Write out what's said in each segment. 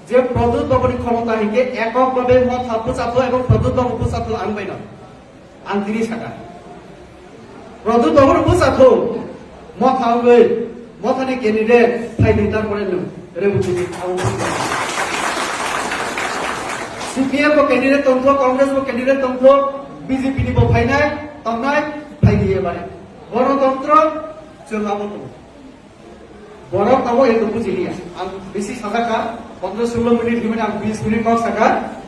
যে প্রদ্যুৎ বাবুর ক্ষমতা হিকে এককভাবে মত উপস্থাপন এবং প্রদ্যুৎ বাবু উপস্থাপন আনবাই না আন তিনি সাকা প্রদ্যুৎ বাবুর উপস্থাপন মত আনবে মতানি ক্যান্ডিডেট ফাইনি তারপরে রেবুতি সিপিএম को कैंडिडेट तंत्र कांग्रेस को कैंडिडेट तंत्र बीजेपी नि फाइनाय तंनाय फाइनि एबारे गणतंत्र जोंआबो दं बरं ताबो एतो बुजिलिया आं बेसि सादाका 15-16 मिनिट हिमाने आं 20 मिनिट कम साका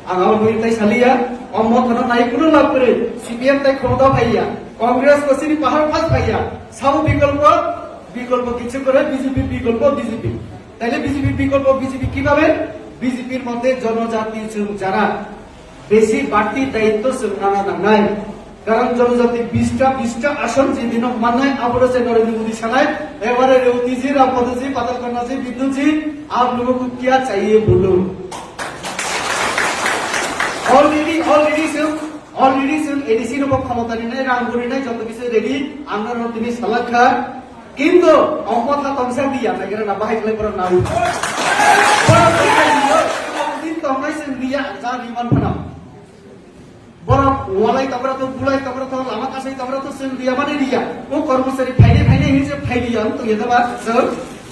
आं आबो बइताय सालिया अमत हनो नाय कुनो लाभ करे सीपीएम ताय क्षमता फाइया कांग्रेस को सिनि पाहाड़ फास फाइया साबो विकल्प किछु करे बीजेपी विकल्प बीजेपी তাইলে বিজেপি বিকল্প বিজেপি কিভাবে বিজেপির মধ্যে জনজাতি যারা বেশি বাড়তি দায়িত্ব নানা নাই কারণ জনজাতি 20টা আসন যেদিন মানে আবরছে नरेंद्र मोदी সানায় এবারে रेवती जी रामपद जी पातल कन्ना जी बिंदु जी आप लोगों को क्या चाहिए बोलो অলরেডি এডিসি র ক্ষমতা নিয়ে রামগুড়ি নাই যত কিছু রেডি আমরা তিনি সালাখা কিন্তু অমতা তমসা দিয়া নাগেরা না বাহাই গলে পর না দিন তমনাই সেন দিয়া যা বিমান ফানা বড় ওয়ালাই তোমরা তো বুলাই তোমরা তো লামা কাছে তোমরা তো সেন দিয়া মানে দিয়া ও কর্মচারী ফাইনে হিসে ফাইলিয়া তো এদাবা স্যার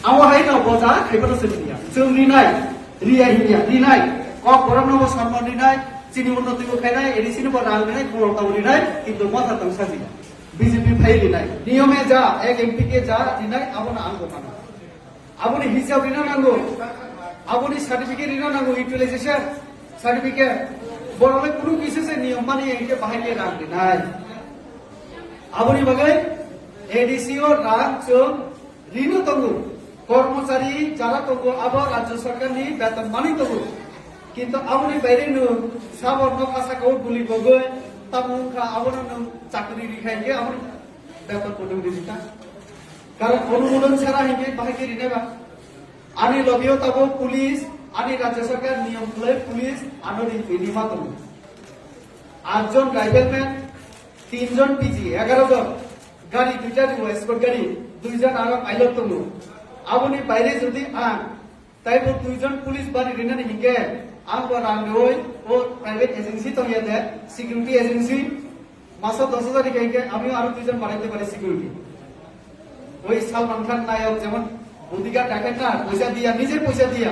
আওয়া হাই না বজা খাইবো সেন দিয়া जोंनि নাই রিয়া হিয়া রিনাই ক গরম নব সম্মান রিনাই চিনি উন্নতি কো খাইনাই এডিসি নব রাং রিনাই কোরতাও রিনাই কিন্তু মাথা তমসা দিয়া बीजेपी फाइल নাই নিয়মে যা এক এমপি কে যা দিনাই আপনি আনগো মানা আপনি হিসাব রিনা নাঙ্গো আপনি সার্টিফিকেট রিনা নাঙ্গো ইউটিলাইজেশন সার্টিফিকেট বড়লে কোনো কিছু সে নিয়ম মানে এইকে বাহিরে রাখবে নাই আপনি বাগাই এডিসি ও রাজ্য ঋণ তঙ্গু কর্মচারী যারা তঙ্গু আবার রাজ্য সরকার নি বেতন মানি তঙ্গু কিন্তু আপনি বাইরে নু সাবর্ণ ভাষা কো গুলি বগৈ তামুখা আবরণ চাকরি লিখাইকে আমার বেতন পদম দিতা কারণ অনুমোদন ছাড়া হিকে বাহিকে রিনেবা আনি লবিও তাবো পুলিশ আনি রাজ্য সরকার নিয়ম লয় পুলিশ আনরি রিমা তম 8 জন ড্রাইভারম্যান 3 জন পিজি 11 জন গাড়ি দুইটা এসকর্ট গাড়ি 2 জন আর পাইলট তম আপনি বাইরে যদি আন তাইবো 2 জন পুলিশ বাড়ি রিনানি হিকে आंबो रांगोय ओ प्राइवेट एजेंसी तो यादे सिक्योरिटी एजेंसी मासो 10,000 দিকে আমি আরো দুইজন বাড়াইতে পারি সিকিউরিটি ওই সালমান খান নায়ক যেমন বডিগার্ড ডাকেন না পয়সা দিয়া নিজে পয়সা দিয়া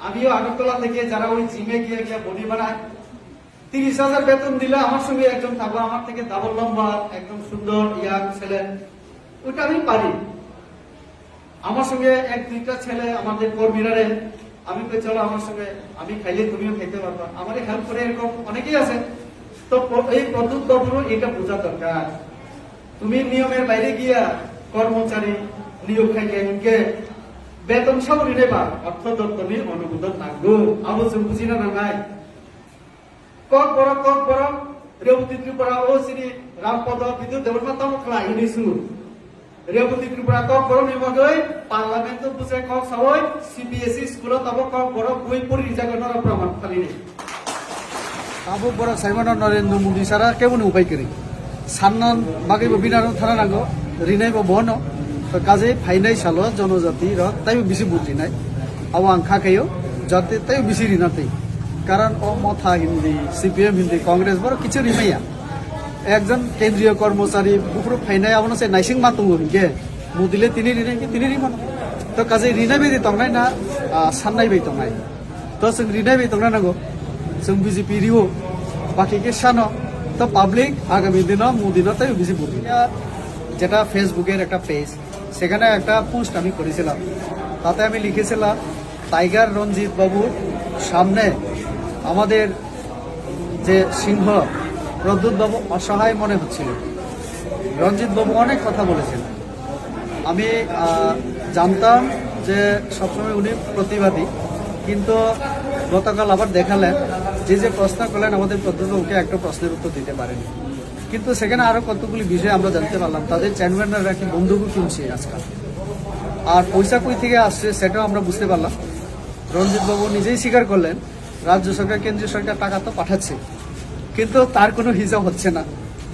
আমিও আগরতলা থেকে যারা ওই জিমে গিয়ে বডি বানায় 30,000 বেতন দিলে আমার সঙ্গে একজন থাকবে আমার থেকে ডাবল লম্বা একদম সুন্দর ইয়াং ছেলে ওটা আমি পারি আমার সঙ্গে এক দুইটা ছেলে আমাদের কর্মীরা আমি তো চলো আমার সঙ্গে আমি খাইলে তুমিও খেতে পারবা আমারে হেল্প করে এরকম অনেকেই আছে তো এই প্রদ্যুৎ বাবুরও এটা বোঝা দরকার তুমি নিয়মের বাইরে গিয়া কর্মচারী নিয়োগ খাইকে ইনকে বেতন সব নেবা অর্থ দপ্তরের অনুমোদন লাগবে আবু जों বুঝি না নাই কক বড় রেবতী ত্রিপুরা ও শ্রী রামপদ বিদ্যুৎ দেবনাথ খলা ইনিসু রেবতী ত্রিপুরা কক বড় নিমগৈ পার্লামেন্ট বুঝে কক সবাই সিবিএসই স্কুল তব কক বড় বই পড়ি জাগনর প্রমাণ খালি আবু বড় সাইমন নরেন্দ্র মোদি সারা কেমন উপায় করি সান্নন বাকি বিনার থানা নাগো রিনাই বহন তো কাজে ফাইনাই সালো জনজাতি র তাই বেশি বুঝি নাই আও আং খাখাইও যাতে তাই বেশি রিনাতেই কারণ ও মথা হিন্দি সিপিএম হিন্দি কংগ্রেস বড় কিছু রিমাইয়া একজন কেন্দ্রীয় কর্মচারী বুকুর ফাইনাই আবনো সে নাইসিং মাতুঙ্গো হিকে মুদিলে তিনি রিমান তো কাজে রিনাই বেদি তংনাই না সান্নাই বে তংনাই তো जों রিনাই বে তংনা নাগো जों বিজেপি রিও বাকি কে সানো তো পাবলিক আগামী দিন মোদি তাই বেশি বুঝি যেটা ফেসবুকের একটা পেজ সেখানে একটা পোস্ট আমি করেছিলাম তাতে আমি লিখেছিলাম টাইগার রঞ্জিত বাবুর সামনে আমাদের যে সিংহ প্রদ্যুৎ বাবু অসহায় মনে হচ্ছিল রঞ্জিত বাবু অনেক কথা বলেছেন আমি জানতাম যে সবসময় উনি প্রতিবাদী কিন্তু গতকাল আবার দেখালেন যে প্রশ্ন করলেন আমাদের প্রদ্যুৎ বাবুকে একটা প্রশ্নের উত্তর দিতে পারেনি কিন্তু সেখানে আরো কতগুলি বিষয় আমরা জানতে পারলাম তাদের চেয়ারম্যানরা কি বন্দুকও কিনছে আজকাল আর পয়সা কই থেকে আসছে সেটাও আমরা বুঝতে পারলাম রঞ্জিত বাবু নিজেই স্বীকার করলেন রাজ্য সরকার কেন্দ্রীয় সরকার টাকা তো পাঠাচ্ছে কিন্তু তার কোনো হিসাব হচ্ছে না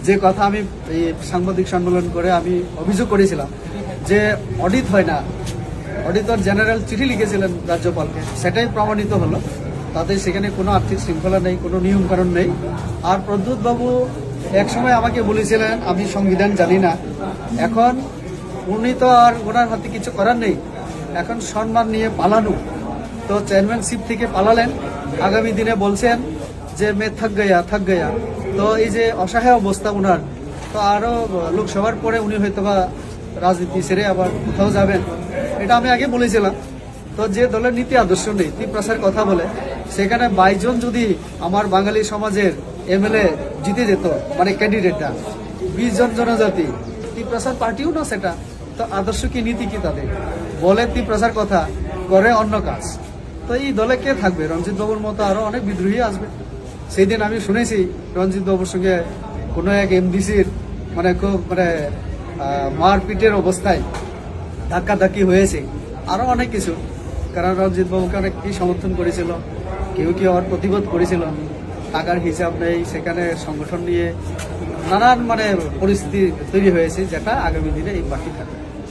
যে কথা আমি এই সাংবাদিক সম্মেলন করে আমি অভিযোগ করেছিলাম যে অডিট হয় না অডিটর জেনারেল চিঠি লিখেছিলেন রাজ্যপালকে, সেটাই প্রমাণিত হলো। তাদের সেখানে কোনো আর্থিক শৃঙ্খলা নেই, কোনো নিয়মকানুন নেই। আর প্রদ্যুৎ বাবু একসময় আমাকে বলেছিলেন আমি সংবিধান জানি না, এখন উনি তো আর ওনার হাতে কিছু করার নেই, এখন সম্মান নিয়ে পালানো। তো চেয়ারম্যানশিপ থেকে পালালেন, আগামী দিনে বলছেন যে মে থাক গয়া। তো এই যে অসহায় অবস্থা উনার, তো আরো লোকসভার পরে উনি হয়তো বা রাজনীতি ছেড়ে আবার কোথাও যাবেন, এটা আমি আগে বলেছিলাম। তো যে দলের নীতি আদর্শ নেই, প্রসার কথা বলে, সেখানে 22 জন যদি আমার বাঙালি সমাজের এমএলএ জিতে যেত, মানে ক্যান্ডিডেটটা 20 জন জনজাতি, প্রসার পার্টিও না সেটা, তো আদর্শ কি নীতি কি তাদের? বলে প্রসার কথা, করে অন্য কাজ। তো এই দলে কে থাকবে? রঞ্জিত বাবুর মতো আরো অনেক বিদ্রোহী আসবে। সেই দিন আমি শুনেছি রঞ্জিত বাবুর সঙ্গে কোনো এক এমডিসির মানে খুব মানে মারপিটের অবস্থায় ধাক্কাধাক্কি হয়েছে, আরো অনেক কিছু। কারণ রঞ্জিত বাবুকে অনেক কি সমর্থন করেছিল, কেউ কেউ আর প্রতিবাদ করেছিল, টাকার হিসাব নেই, সেখানে সংগঠন নিয়ে নানান মানে পরিস্থিতি তৈরি হয়েছে, যেটা আগামী দিনে এই বাকি থাকবে।